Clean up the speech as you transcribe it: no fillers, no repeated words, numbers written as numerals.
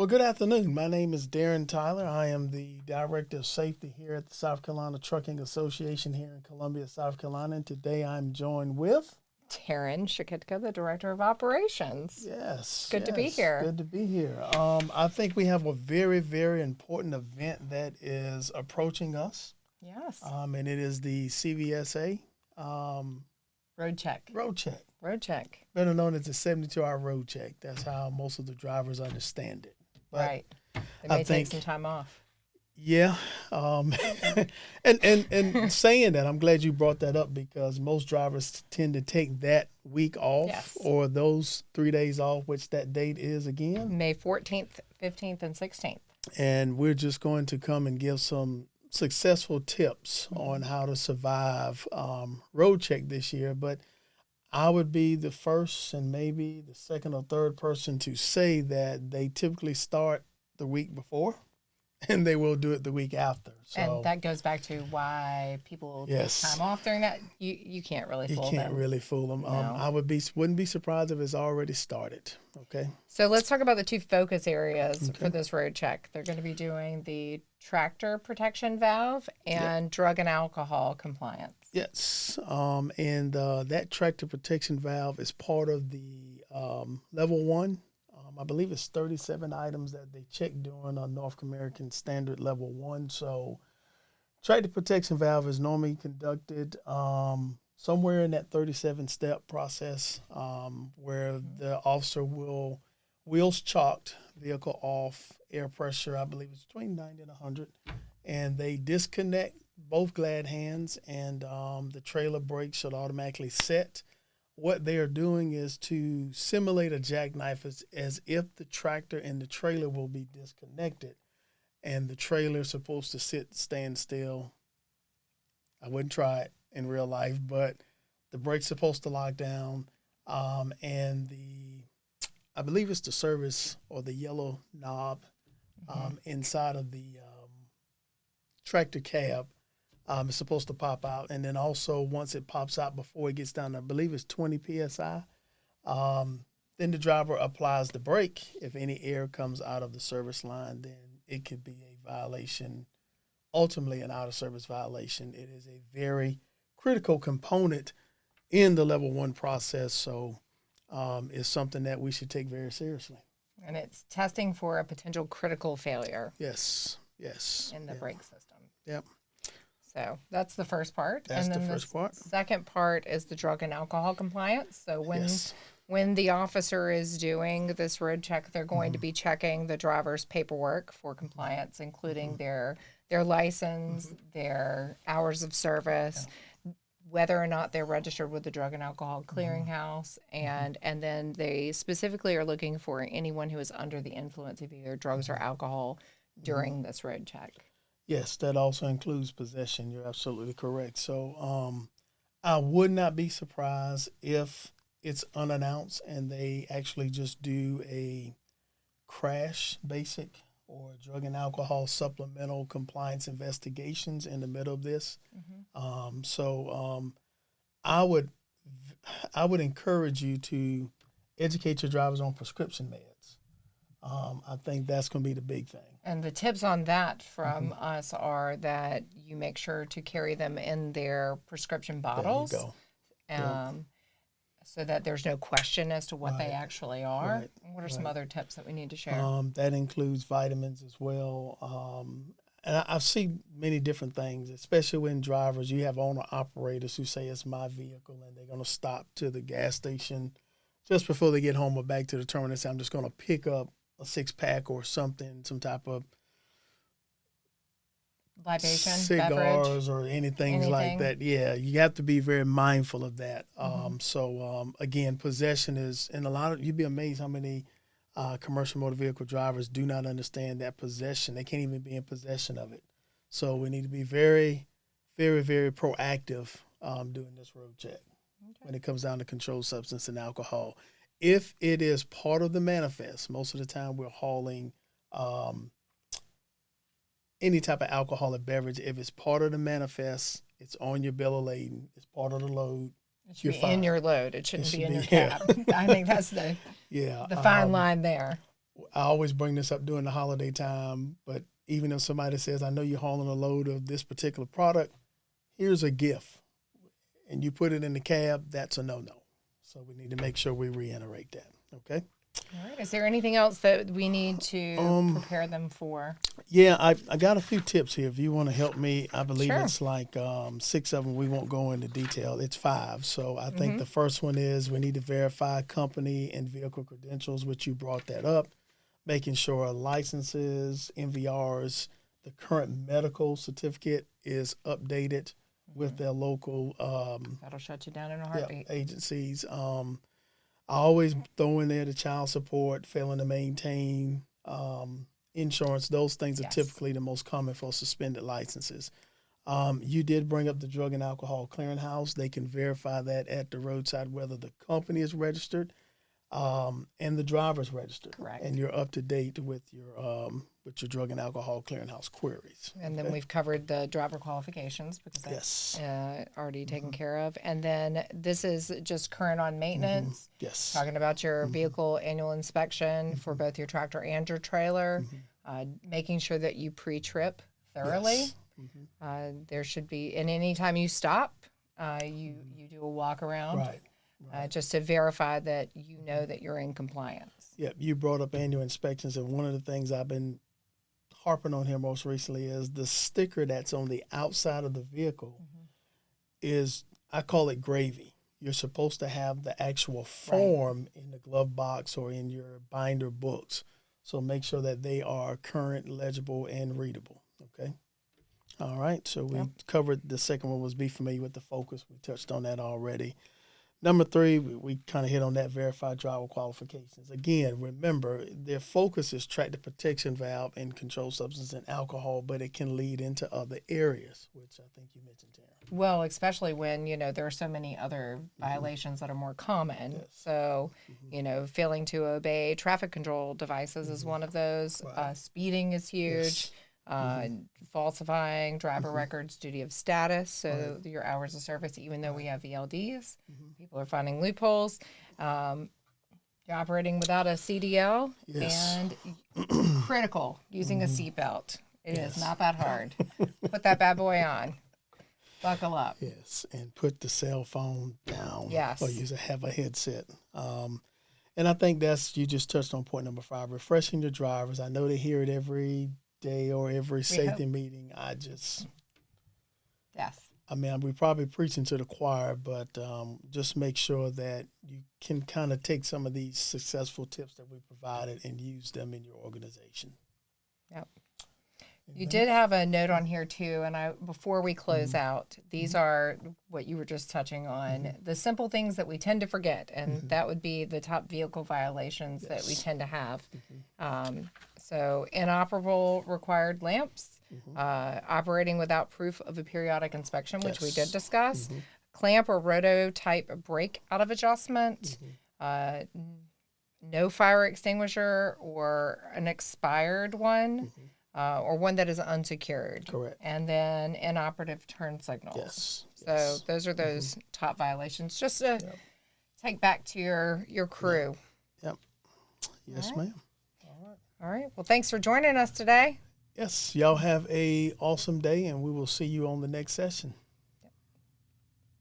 Well, good afternoon. My name is Darren Tyler. I am the Director of Safety here at the South Carolina Trucking Association here in Columbia, South Carolina. And today I'm joined with... Taryn Shakitka, the Director of Operations. Yes. Good to be here. Good to be here. I think we have a very, very important event that is approaching us. Yes. And it is the CVSA. Roadcheck. Roadcheck. Better known as the 72-hour road check. That's how most of the drivers understand it. But right. They may take some time off. Yeah. And saying that, I'm glad you brought that up because most drivers tend to take that week off or those 3 days off, which that date is again? May 14th, 15th, and 16th. And we're just going to come and give some successful tips on how to survive road check this year. But I would be the first and maybe the second or third person to say that they typically start the week before and they will do it the week after. So, and that goes back to why people take time off during that. You can't really fool them. You can't really fool them. No. I wouldn't be surprised if it's already started. Okay. So let's talk about the two focus areas for this road check. They're going to be doing the tractor protection valve and drug and alcohol compliance. Yes. And that tractor protection valve is part of the level 1. I believe it's 37 items that they check during a North American Standard Level 1. So tractor protection valve is normally conducted somewhere in that 37-step process where the officer will wheels chalked, vehicle off, air pressure, I believe it's between 90 and 100, and they disconnect both glad hands and the trailer brake should automatically set. What they are doing is to simulate a jackknife as if the tractor and the trailer will be disconnected and the trailer is supposed to stand still. I wouldn't try it in real life, but the brake's supposed to lock down and I believe it's the service or the yellow knob inside of the tractor cab. It's supposed to pop out. And then also once it pops out before it gets down to, I believe it's 20 PSI, then the driver applies the brake. If any air comes out of the service line, then it could be a violation, ultimately an out-of-service violation. It is a very critical component in the level 1 process. So it's something that we should take very seriously. And it's testing for a potential critical failure. Yes. In the brake system. Yep. So that's the first part. That's the first part. Second part is the drug and alcohol compliance. So when the officer is doing this road check, they're going to be checking the driver's paperwork for compliance, including their license, their hours of service, whether or not they're registered with the Drug and Alcohol Clearinghouse, and then they specifically are looking for anyone who is under the influence of either drugs or alcohol during this road check. Yes, that also includes possession. You're absolutely correct. So I would not be surprised if it's unannounced and they actually just do a crash basic or drug and alcohol supplemental compliance investigations in the middle of this. I would encourage you to educate your drivers on prescription meds. I think that's going to be the big thing. And the tips on that from us are that you make sure to carry them in their prescription bottles. There you go. So that there's no question as to what they actually are. Right. What are some other tips that we need to share? That includes vitamins as well. And I see many different things, especially when drivers, you have owner-operators who say it's my vehicle and they're going to stop to the gas station just before they get home or back to the terminal and say, I'm just going to pick up a 6-pack or something, some type of libation, cigars, beverage, or anything like that. Yeah, you have to be very mindful of that. Again, possession is, and you'd be amazed how many commercial motor vehicle drivers do not understand that possession. They can't even be in possession of it. So we need to be very, very, very proactive doing this road check when it comes down to controlled substance and alcohol. If it is part of the manifest, most of the time we're hauling any type of alcoholic beverage. If it's part of the manifest, it's on your bill of lading. It's part of the load. It should be in your load. It shouldn't be in your cab. I think that's the fine line there. I always bring this up during the holiday time, but even if somebody says, I know you're hauling a load of this particular product, here's a gift, and you put it in the cab, that's a no-no. So we need to make sure we reiterate that, okay? All right. Is there anything else that we need to prepare them for? Yeah, I got a few tips here. If you want to help me, I believe Sure. it's like 6 of them. We won't go into detail. It's 5. So I think the first one is we need to verify company and vehicle credentials, which you brought that up, making sure licenses, MVRs, the current medical certificate is updated with their local That'll shut you down in a heartbeat. agencies. I always throw in there the child support, failing to maintain insurance. Those things are typically the most common for suspended licenses. You did bring up the Drug and Alcohol Clearinghouse. They can verify that at the roadside, whether the company is registered and the driver's registered. Correct. And you're up to date with your Drug and Alcohol Clearinghouse queries. And then we've covered the driver qualifications because that's already taken care of. And then this is just current on maintenance. Yes. Talking about your vehicle annual inspection for both your tractor and your trailer, making sure that you pre-trip thoroughly. Yes. There should be, and anytime you stop, you do a walk around. Right. Just to verify that you know that you're in compliance. Yeah, you brought up annual inspections, and one of the things I've been harping on here most recently is the sticker that's on the outside of the vehicle is, I call it gravy. You're supposed to have the actual form in the glove box or in your binder books. So make sure that they are current, legible, and readable, okay? All right, so we covered the second one was be familiar with the focus. We touched on that already. Number 3, we kind of hit on that verified driver qualifications. Again, remember, their focus is tractor protection valve and controlled substance and alcohol, but it can lead into other areas, which I think you mentioned, Tara. Well, especially when, there are so many other violations that are more common. Yes. So, failing to obey traffic control devices is one of those. Right. Speeding is huge. Yes. Falsifying driver records, duty of status, so your hours of service, even though we have VLDs, people are finding loopholes. You're operating without a CDL, and critical, using a seatbelt. It is not that hard. Put that bad boy on. Buckle up. Yes, and put the cell phone down. Yes. Or have a headset. And I think you just touched on point number 5, refreshing your drivers. I know they hear it every day or every safety meeting. We're probably preaching to the choir, but just make sure that you can kind of take some of these successful tips that we provided and use them in your organization. Yep. You did have a note on here too, and before we close out, these are what you were just touching on, the simple things that we tend to forget, and that would be the top vehicle violations that we tend to have. So inoperable required lamps, operating without proof of a periodic inspection, which we did discuss, clamp or roto type brake out of adjustment, no fire extinguisher or an expired one. Or one that is unsecured. Correct. And then inoperative turn signals. Yes. So those are those top violations. Just to take back to your crew. Yep. Yes, ma'am. All right. Well, thanks for joining us today. Yes. Y'all have a awesome day, and we will see you on the next session.